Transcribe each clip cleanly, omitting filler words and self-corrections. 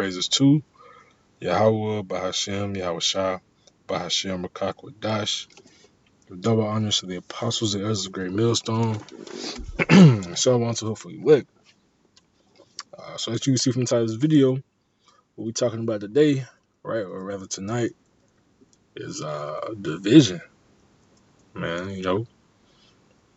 praises to Yahweh, Bahashem, Yahweh Shah, Bahashem, Rakakwadash. Double honors to the apostles and elders of Great Millstone. Shalom on to hopefully lick. So as you can see from the title of this video, what we're talking about today, right, or rather tonight, is division, man,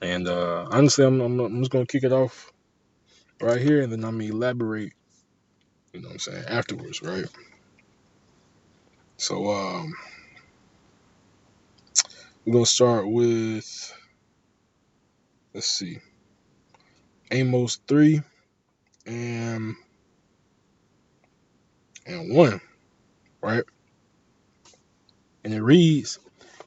And honestly, I'm just gonna kick it off right here, and then I'm gonna elaborate, what I'm saying, afterwards, right? So we're gonna start with, let's see, Amos 3 and 1, right? And it reads,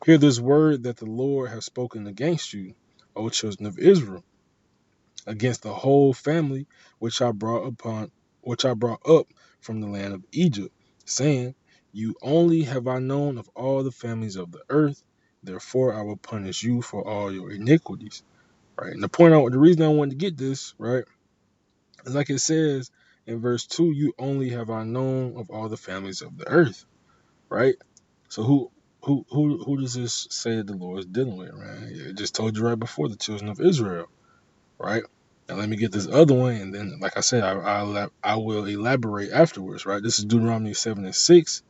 "Hear this word that the Lord has spoken against you, O children of Israel, against the whole family which I brought up from the land of Egypt, saying, You only have I known of all the families of the earth, therefore I will punish you for all your iniquities." Right. And the reason I wanted to get this, right, is like it says in verse 2, you only have I known of all the families of the earth. Right? So who does this say that the Lord is dealing with, man? It just told you right before, the children of Israel, right? Now let me get this other one, and then, like I said, I will elaborate afterwards, right? This is Deuteronomy 7 and 6.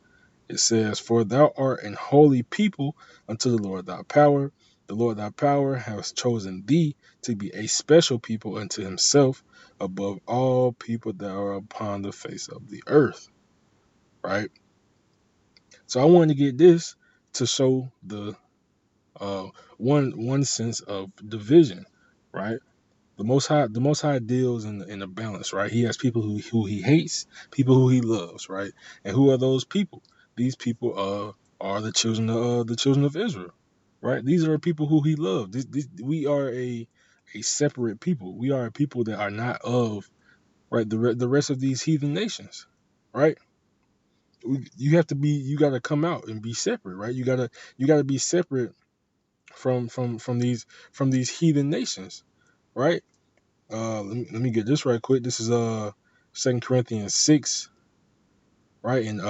It says, "For thou art an holy people unto the Lord thy power. The Lord thy power has chosen thee to be a special people unto himself above all people that are upon the face of the earth." Right? So I wanted to get this to show the one sense of division, right? The Most High deals in a balance, right? He has people who he hates, people who he loves, right? And who are those people? These people are the children of Israel, right? These are people who he loved. We are a separate people. We are a people that are not of, right, the rest of these heathen nations, right? You got to come out and be separate, right? You got to be separate from these heathen nations, right? Let me get this right quick. This is 2 Corinthians 6, right? And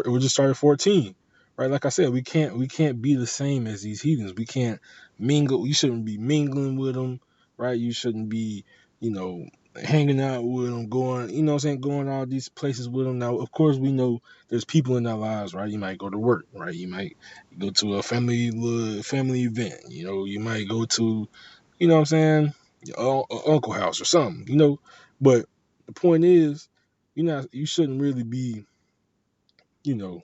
we just started 14, right? Like I said, we can't be the same as these heathens. We can't mingle. You shouldn't be mingling with them, right? You shouldn't be, you know, hanging out with them, going, what I'm saying, going all these places with them. Now, of course, we know there's people in our lives, right? You might go to work, right? You might go to a family event. You might go to, what I'm saying, your uncle house or something, But the point is, you shouldn't really be, you know,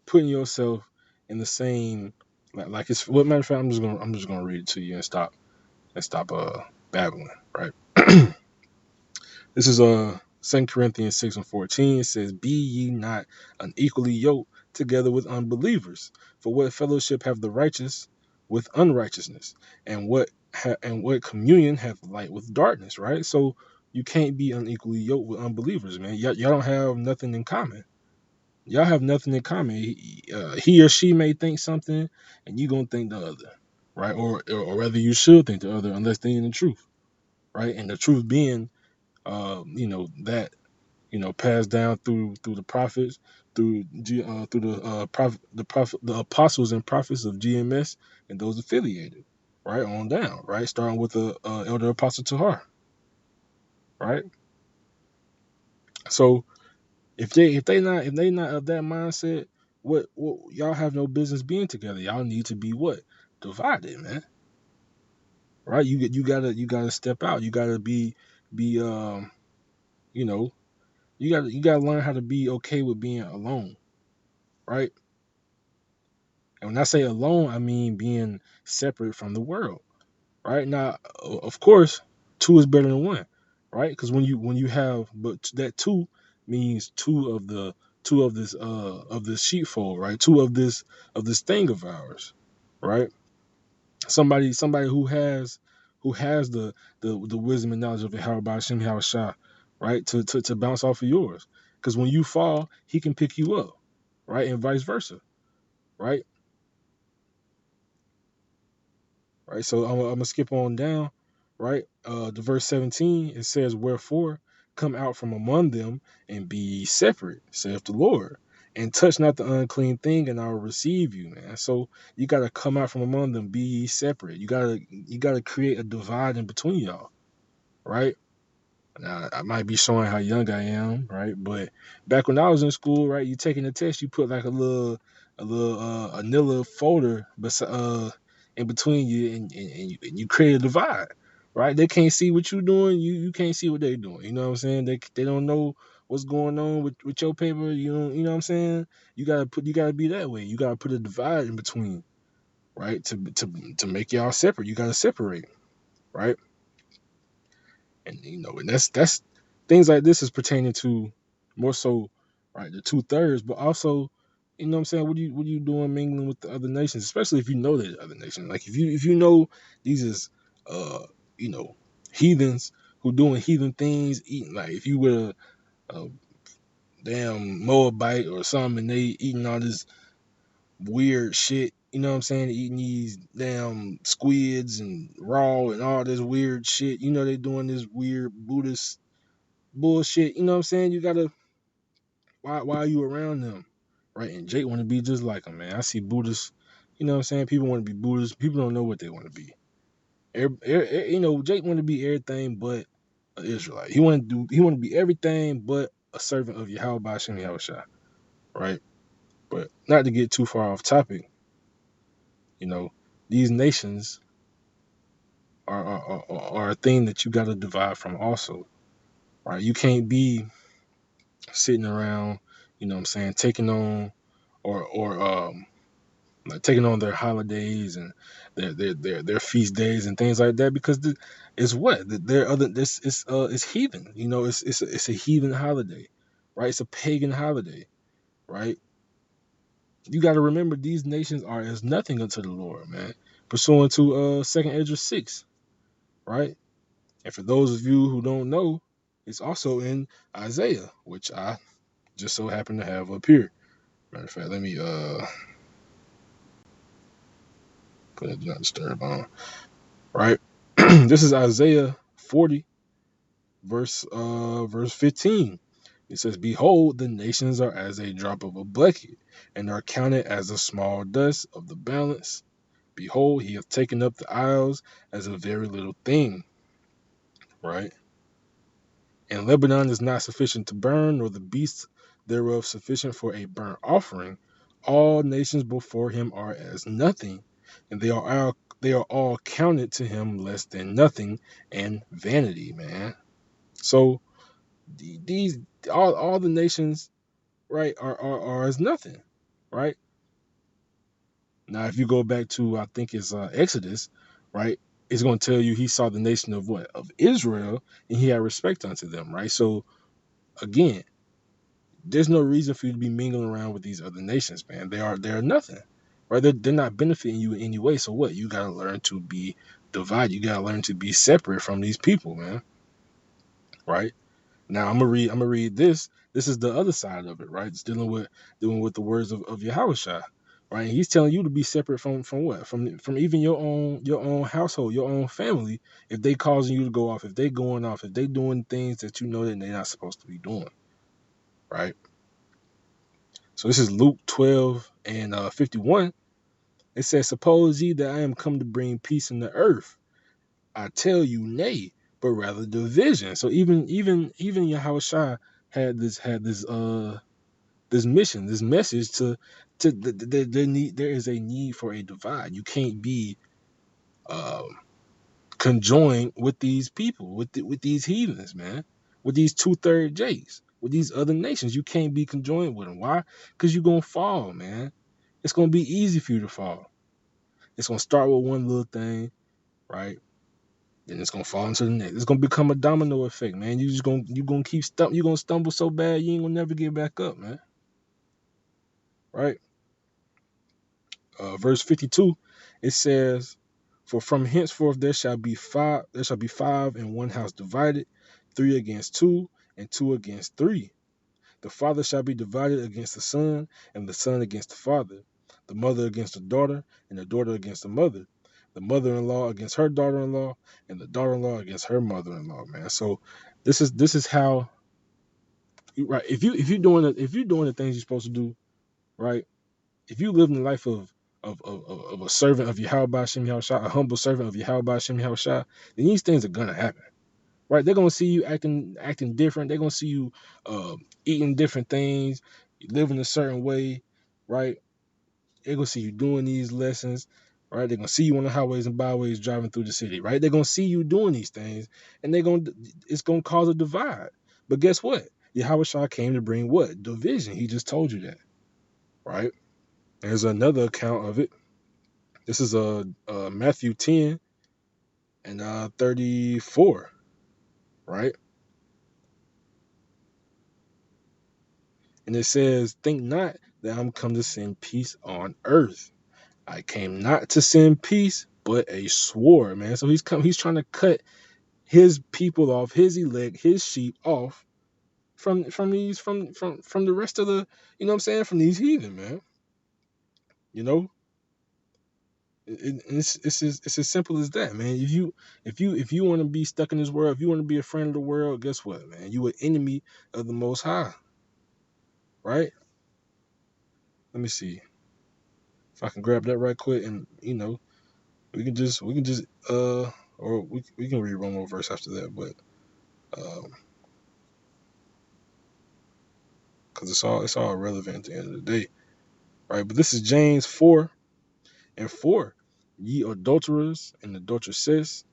putting yourself in the same, like it's, what matter of fact, I'm just gonna read it to you and stop babbling, right? This is 2 Corinthians 6 and 14. It says, "Be ye not unequally yoked together with unbelievers. For what fellowship have the righteous with unrighteousness? And what communion hath light with darkness?" Right? So you can't be unequally yoked with unbelievers, man. Y'all don't have nothing in common. Y'all have nothing in common. He or she may think something, and you gonna think the other, right? Or rather, you should think the other, unless they in the truth, right? And the truth being, that, passed down through the prophets, through the apostles and prophets of GMS and those affiliated, right on down, right, starting with the elder apostle Tahar, right. So if they not of that mindset, what y'all have no business being together. Y'all need to be what, divided, man, right? You gotta step out. You gotta be you know you gotta learn how to be okay with being alone, right? And when I say alone, I mean being separate from the world, right? Now, of course, two is better than one, right? Because when you have, but that two means two of this sheepfold, right? Two of this thing of ours, right? Somebody who has the wisdom and knowledge of Yahweh Bashim Shah, right? To bounce off of yours, because when you fall, he can pick you up, right? And vice versa, right? So I'm gonna skip on down, right? To verse 17, it says, "Wherefore come out from among them, and be ye separate, saith the Lord. And touch not the unclean thing, and I will receive you, man. So you gotta come out from among them, be ye separate. You gotta create a divide in between y'all, right? Now, I might be showing how young I am, right? But back when I was in school, right, you taking the test, you put like a little Anilla folder, in between you, and you create a divide, right? They can't see what you're doing, you can't see what they're doing. You know what I'm saying? They don't know what's going on with your paper. You know what I'm saying? You gotta be that way. You gotta put a divide in between, right? To make y'all separate. You gotta separate, right? And that's things like this is pertaining to more so, right, the 2/3, but also, you know what I'm saying, what are you doing mingling with the other nations, especially if you know the other nations. Like if you know these is you know heathens who doing heathen things, eating, like if you were a damn Moabite or something, and they eating all this weird shit, you know what I'm saying, eating these damn squids and raw and all this weird shit, they doing this weird Buddhist bullshit. You know what I'm saying? You gotta, why are you around them, right? And Jake want to be just like him, man. I see Buddhists. You know what I'm saying? People want to be Buddhists. People don't know what they want to be. Jake want to be everything but an Israelite. He want to do. He want to be everything but a servant of Yahweh Bashim Yahushua, right? But not to get too far off topic. These nations are a thing that you got to divide from also, right? You can't be sitting around, you know what I'm saying, taking on or like taking on their holidays and their feast days and things like that, because it's what their other this it's heathen. It's a heathen holiday, right? It's a pagan holiday, right? You got to remember these nations are as nothing unto the Lord, man. Pursuant to Second Ezra 6, right? And for those of you who don't know, it's also in Isaiah, which I just so happen to have up here. Matter of fact, let me put it do not disturb on. Right? This is Isaiah 40, verse 15. It says, "Behold, the nations are as a drop of a bucket, and are counted as a small dust of the balance. Behold, he hath taken up the isles as a very little thing." Right? And Lebanon is not sufficient to burn, nor the beasts thereof sufficient for a burnt offering. All nations before him are as nothing, and they are all counted to him less than nothing and vanity, man. So these all the nations, right, are as nothing, right? Now, if you go back to, I think it's Exodus, right, it's going to tell you he saw the nation of what, of Israel, and he had respect unto them, right? So again, there's no reason for you to be mingling around with these other nations, man. They're nothing, right? They're not benefiting you in any way. So what? You gotta learn to be divided. You gotta learn to be separate from these people, man. Right? Now I'm gonna read this. This is the other side of it, right? It's dealing with the words of Yahushua, right? And he's telling you to be separate from what? From even your own household, your own family. If they causing you to go off, if they going off, if they doing things that you know that they're not supposed to be doing, right? So this is Luke 12 and 51. It says, "Suppose ye that I am come to bring peace in the earth? I tell you, nay, but rather division." So even Yahushua had this mission, this message there is a need for a divide. You can't be um, conjoined with these people, with these heathens, man, with these 2/3 Jakes, with these other nations. You can't be conjoined with them. Why? Because you're gonna fall, man. It's gonna be easy for you to fall. It's gonna start with one little thing, right? Then it's gonna fall into the next. It's gonna become a domino effect, man. You gonna keep you gonna stumble so bad you ain't gonna never get back up, man. Right? Verse 52, it says, "For from henceforth there shall be five in one house divided, three against two, and two against three. The father shall be divided against the son, and the son against the father, the mother against the daughter, and the daughter against the mother, the mother-in-law against her daughter-in-law, and the daughter-in-law against her mother-in-law." Man, so this is how right? If you're doing the things you're supposed to do, right? If you live in the life of a servant of Yahweh Shem Yahushua, a humble servant of Yahweh Shem Yahushua, then these things are gonna happen, right? They're gonna see you acting different. They're gonna see you eating different things, living a certain way, right? They're gonna see you doing these lessons, right? They're gonna see you on the highways and byways driving through the city, right? They're gonna see you doing these things, and it's gonna cause a divide. But guess what? Yahweh Shah came to bring what? Division. He just told you that, right? There's another account of it. This is Matthew 10 and 34, right? And it says, "Think not that I'm come to send peace on earth. I came not to send peace, but a sword," man. So he's trying to cut his people off, his elect, his sheep off from the rest of the, you know what I'm saying, from these heathen, man. You know, it's as simple as that, man. If you want to be stuck in this world, if you want to be a friend of the world, guess what, man? You an enemy of the Most High, right? Let me see if I can grab that right quick, and we can just or we can read one more verse after that, but because it's all relevant at the end of the day, right? But this is James 4:4. Ye adulterers and adulteresses,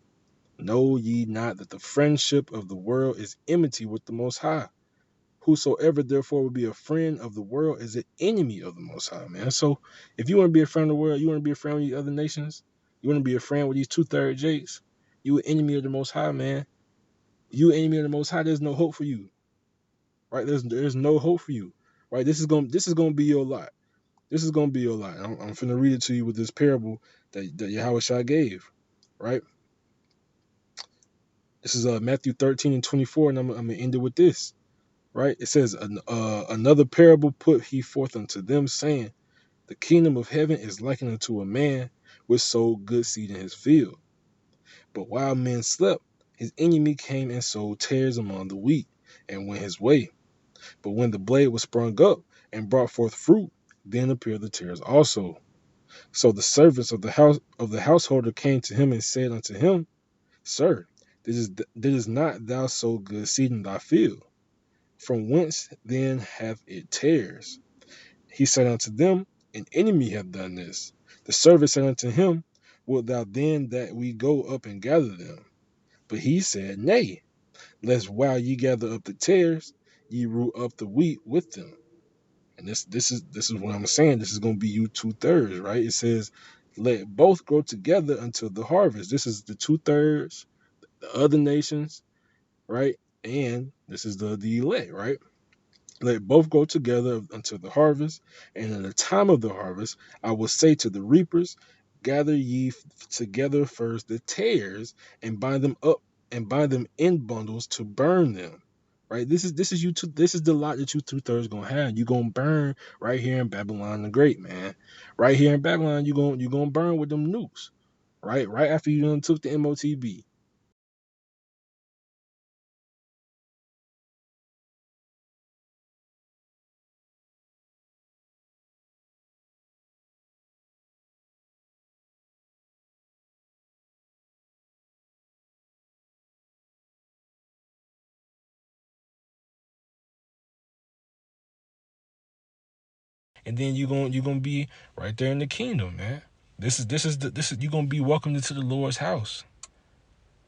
know ye not that the friendship of the world is enmity with the Most High? Whosoever therefore will be a friend of the world is an enemy of the Most High, man. So if you want to be a friend of the world, you want to be a friend with these other nations, you want to be a friend with these 2/3 Jakes, you an enemy of the Most High, man. You an enemy of the Most High. There's no hope for you, right? There's no hope for you, right? This is gonna be your lot. This is gonna be your lot. I'm finna read it to you with this parable that Yahweh Shah gave, right? This is Matthew 13:24, and I'm gonna end it with this, right? It says, another parable put he forth unto them, saying, the kingdom of heaven is likened unto a man which sowed good seed in his field. But while men slept, his enemy came and sowed tares among the wheat, and went his way. But when the blade was sprung up and brought forth fruit, then appeared the tares also. So the servants of the householder came to him and said unto him, Sir, did not thou sow good seed in thy field? From whence then hath it tares? He said unto them, An enemy hath done this. The servant said unto him, Wilt thou then that we go up and gather them? But he said, Nay, lest while ye gather up the tares, ye root up the wheat with them. And this is what I'm saying. This is going to be you 2/3, right? It says, Let both grow together until the harvest. This is the 2/3, the other nations, right? And this is the elect, right? Let both grow together until the harvest, and in the time of the harvest, I will say to the reapers, Gather ye together first the tares, and bind them up, and bind them in bundles to burn them. Right? This is the lot that you 2/3 gonna have. You gonna burn right here in Babylon the Great, man. Right here in Babylon, you gonna burn with them nukes. Right after you done took the MOTB. And then you gonna be right there in the kingdom, man. This is you gonna be welcomed into the Lord's house,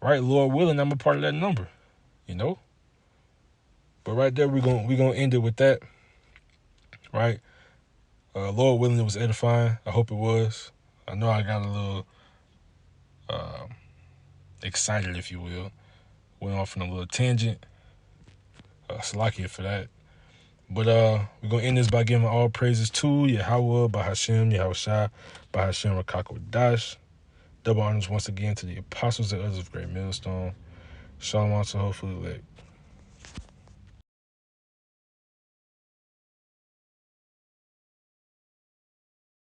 right? Lord willing, I'm a part of that number, you know. But right there, we're gonna end it with that, right? Lord willing, it was edifying. I hope it was. I know I got a little uh, excited, if you will. Went off on a little tangent. Salakia for that. But we're gonna end this by giving all praises to Yahweh, Bahashem, Yahweh Shai, Bahashem, Rakako Dash. Double honors once again to the apostles and others of Great Millstone. Shalom to hopefully elect.